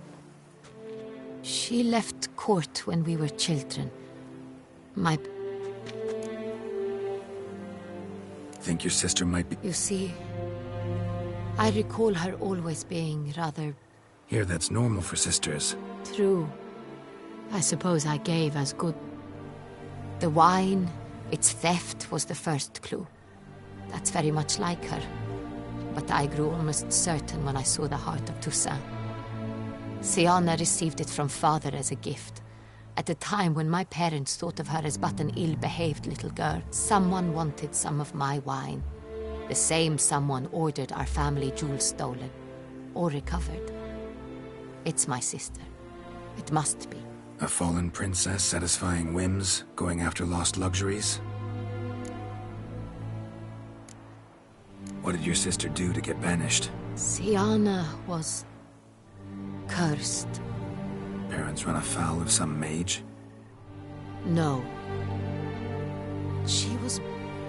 She left court when we were children. Think your sister might be... You see, I recall her always being rather... Here, that's normal for sisters. True. I suppose I gave as good... The wine, its theft was the first clue. That's very much like her. But I grew almost certain when I saw the Heart of Toussaint. Siana received it from father as a gift. At a time when my parents thought of her as but an ill-behaved little girl, someone wanted some of my wine. The same someone ordered our family jewels stolen. Or recovered. It's my sister. It must be. A fallen princess satisfying whims, going after lost luxuries? What did your sister do to get banished? Siana was... cursed. Parents run afoul of some mage? No. She was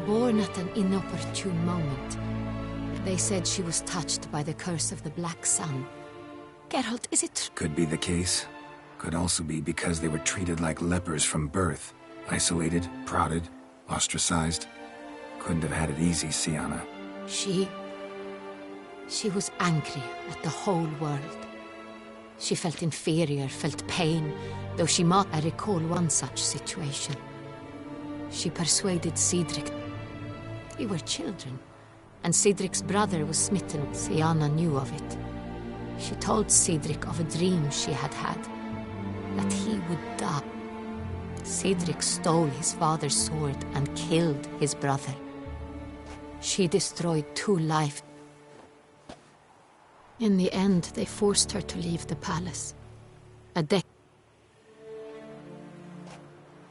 born at an inopportune moment. They said she was touched by the curse of the Black Sun. Geralt, is it... Could be the case. Could also be because they were treated like lepers from birth. Isolated, prodded, ostracized. Couldn't have had it easy, Siana. She was angry at the whole world. She felt inferior, felt pain, though she might... I recall one such situation. She persuaded Cedric. We were children, and Cedric's brother was smitten. Siana knew of it. She told Cedric of a dream she had had, that he would die. Cedric stole his father's sword and killed his brother. She destroyed 2 lives. In the end, they forced her to leave the palace.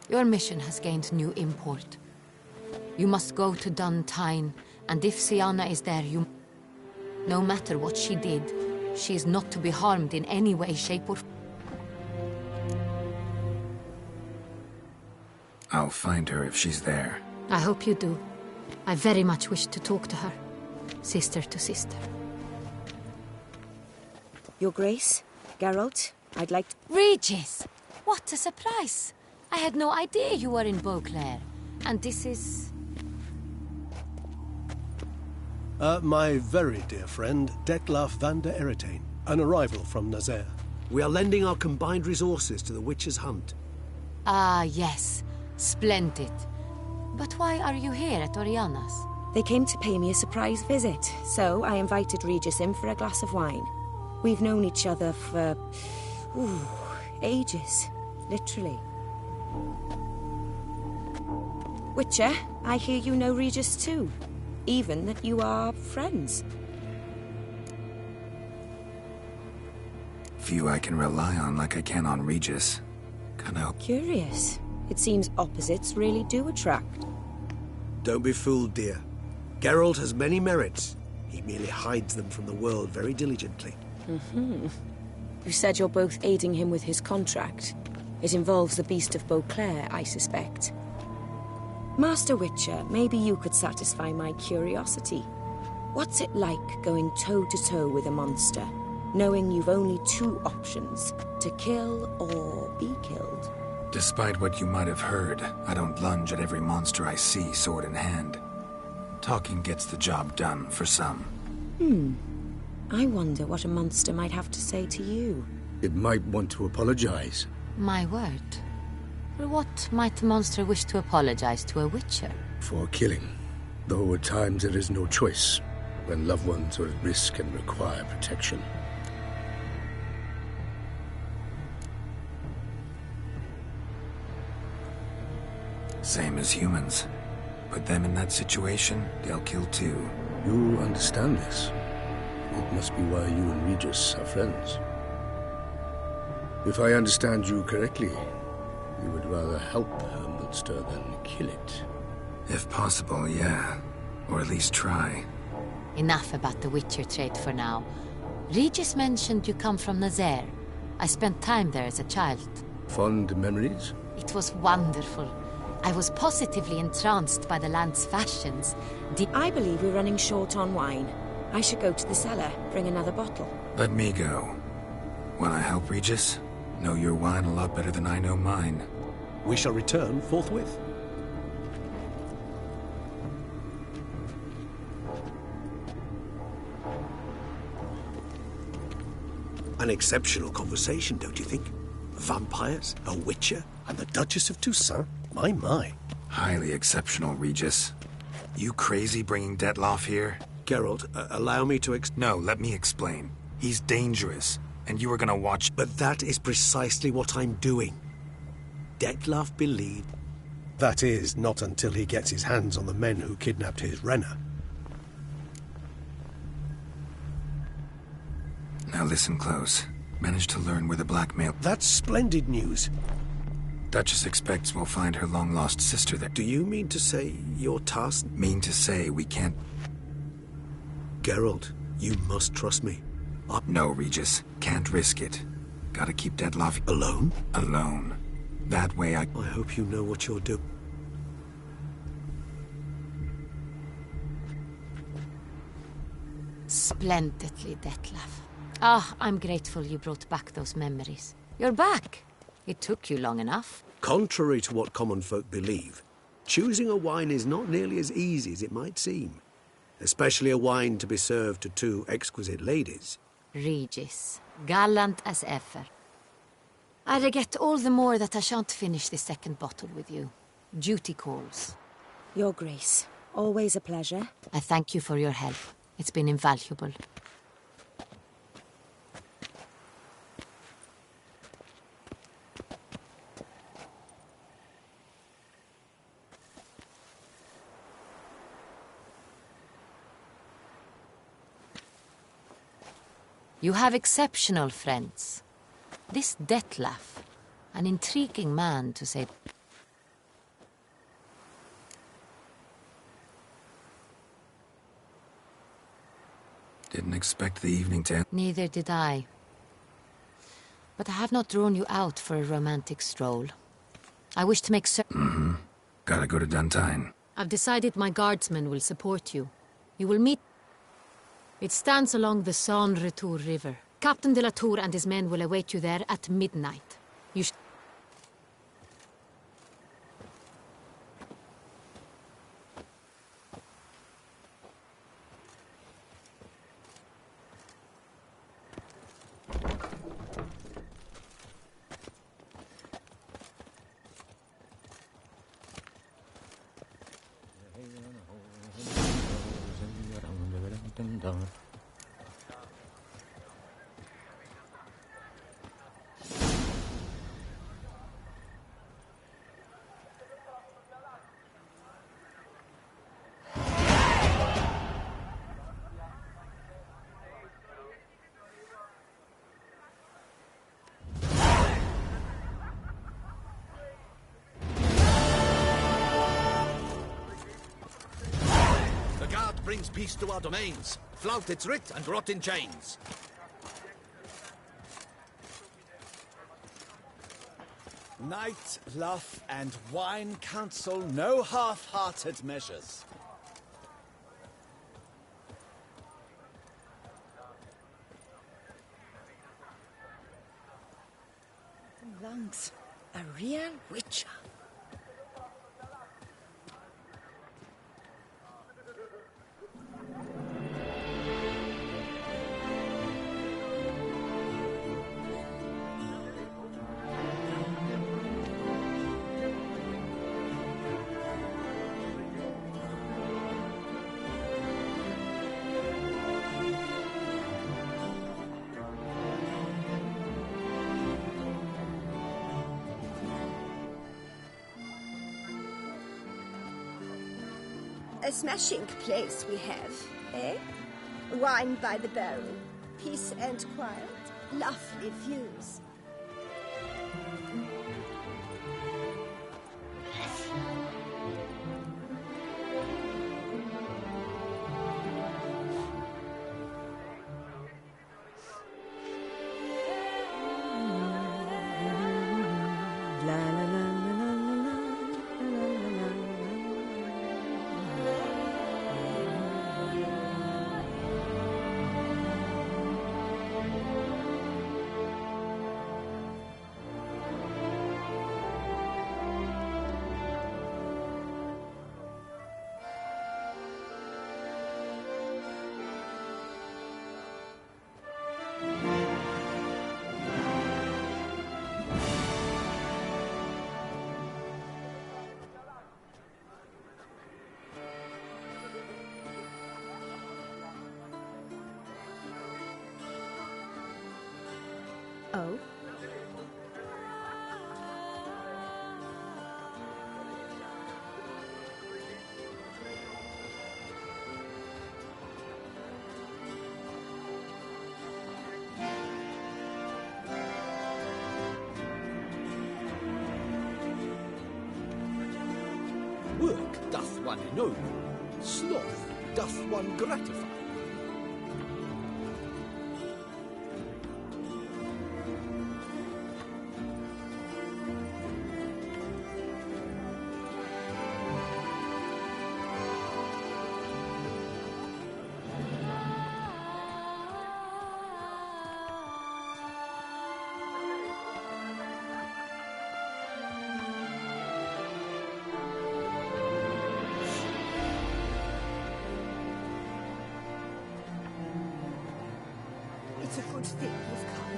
Your mission has gained new import. You must go to Duntine, and if Siana is there, no matter what she did, she is not to be harmed in any way, shape, or... I'll find her if she's there. I hope you do. I very much wish to talk to her. Sister to sister. Your Grace, Geralt, I'd like to... Regis! What a surprise! I had no idea you were in Beauclair. And this is... My very dear friend, Detlaf van der Eretain, an arrival from Nazaire. We are lending our combined resources to the Witcher's hunt. Ah, yes. Splendid. But why are you here at Oriana's? They came to pay me a surprise visit, so I invited Regis in for a glass of wine. We've known each other for... ages. Literally. Witcher, I hear you know Regis too. Even that you are friends. Few I can rely on like I can on Regis. Kinda... Curious. It seems opposites really do attract. Don't be fooled, dear. Geralt has many merits. He merely hides them from the world very diligently. You said you're both aiding him with his contract. It involves the Beast of Beauclair, I suspect. Master Witcher, maybe you could satisfy my curiosity. What's it like going toe-to-toe with a monster, knowing you've only two options, to kill or be killed? Despite what you might have heard, I don't lunge at every monster I see sword in hand. Talking gets the job done, for some. I wonder what a monster might have to say to you. It might want to apologize. My word. For what might the monster wish to apologize to a Witcher? For killing. Though at times there is no choice, when loved ones are at risk and require protection. Same as humans. Put them in that situation, they'll kill too. You understand this. It must be why you and Regis are friends. If I understand you correctly, you would rather help a monster than kill it. If possible, yeah. Or at least try. Enough about the Witcher trait for now. Regis mentioned you come from Nazaire. I spent time there as a child. Fond memories? It was wonderful. I was positively entranced by the land's fashions. I believe we're running short on wine. I should go to the cellar, bring another bottle. Let me go. Wanna help, Regis? Know your wine a lot better than I know mine. We shall return forthwith. An exceptional conversation, don't you think? Vampires, a witcher, and the Duchess of Toussaint? My. Highly exceptional, Regis. You crazy bringing Detlaf here? Geralt, allow me to No, let me explain. He's dangerous, and you were gonna watch... But that is precisely what I'm doing. Detlaf believed... That is, not until he gets his hands on the men who kidnapped his Renner. Now listen close. Managed to learn where the blackmail... That's splendid news. Duchess expects we'll find her long-lost sister there. Do you mean to say you're tasked? Mean to say we can't... Geralt, you must trust me. No, Regis. Can't risk it. Gotta keep Detlaf... Alone? Alone. That way I hope you know what you're doing. Splendidly, Detlaf. Ah, I'm grateful you brought back those memories. You're back. It took you long enough. Contrary to what common folk believe, choosing a wine is not nearly as easy as it might seem. Especially a wine to be served to two exquisite ladies. Regis, gallant as ever. I regret all the more that I shan't finish this second bottle with you. Duty calls. Your Grace, always a pleasure. I thank you for your help. It's been invaluable. You have exceptional friends. This Detlaf, an intriguing man to say... Didn't expect the evening to end. Neither did I. But I have not drawn you out for a romantic stroll. I wish to make certain... Gotta go to Duntine. I've decided my guardsmen will support you. You will meet... It stands along the Saône-Retour River. Captain de la Tour and his men will await you there at midnight. You Brings peace to our domains. Flout its writ and rot in chains. Night, love, and wine counsel no half-hearted measures. Lungs, a real witcher. A smashing place we have, eh? Wine by the barrel, peace and quiet, lovely views. Oh? Work doth one ennoble, sloth doth one gratify. It's a good thing you've come.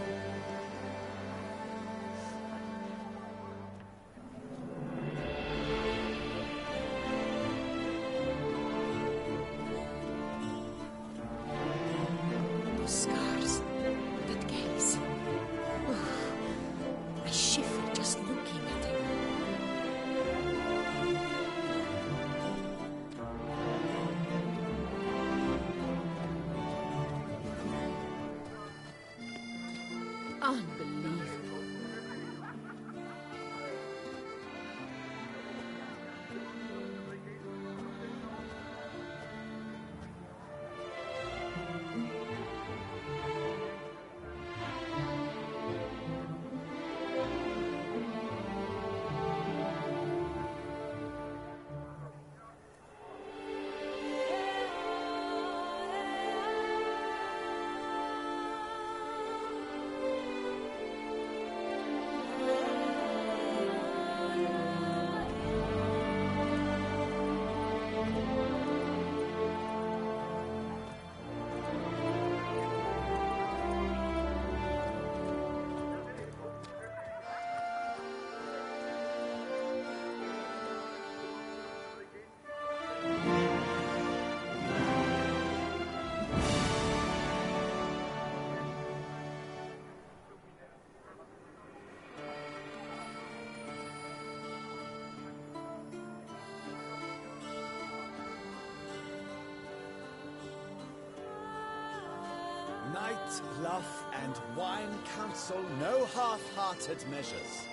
Those scars, that gaze. Oh, I shiver just looking at him. Night, luff, and wine counsel no half-hearted measures.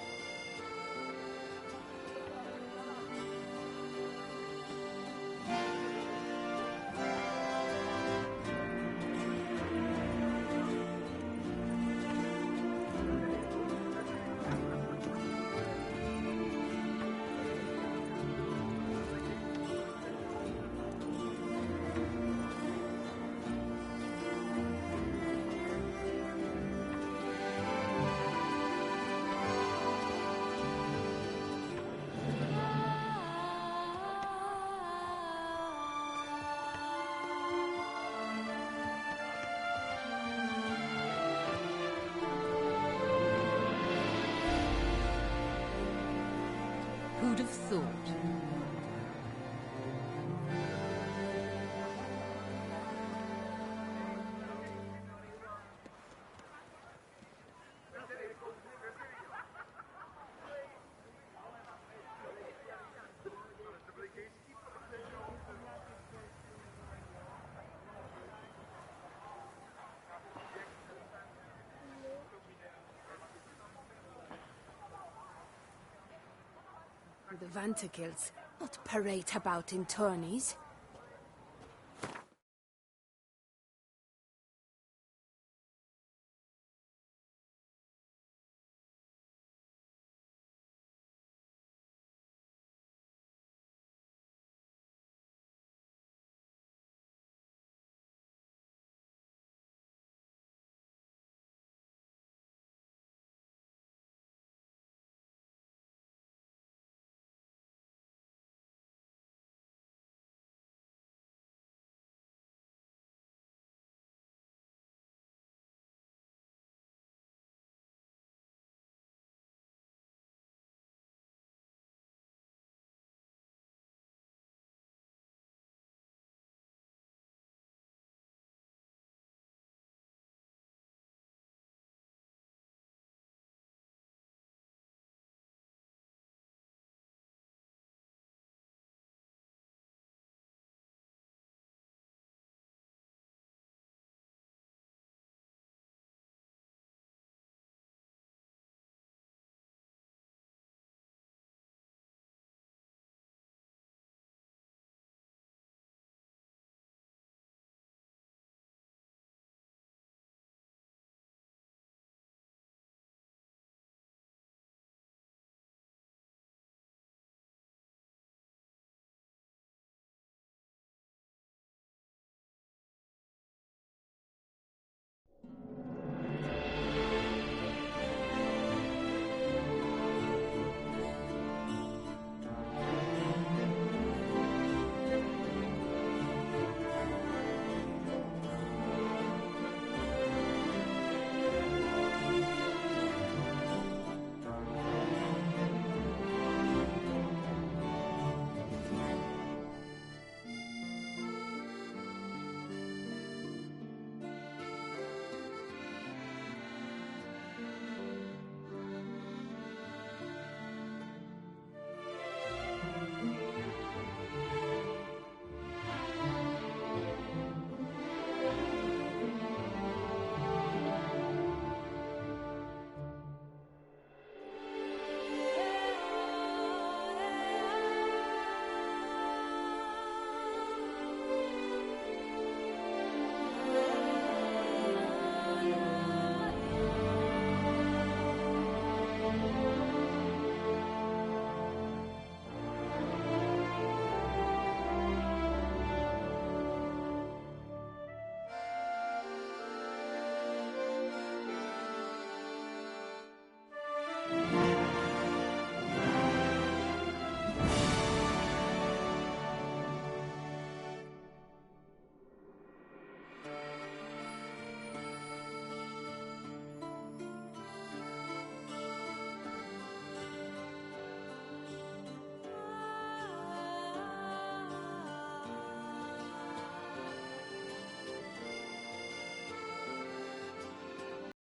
Who'd have thought? The Vanterkills not parade about in tourneys.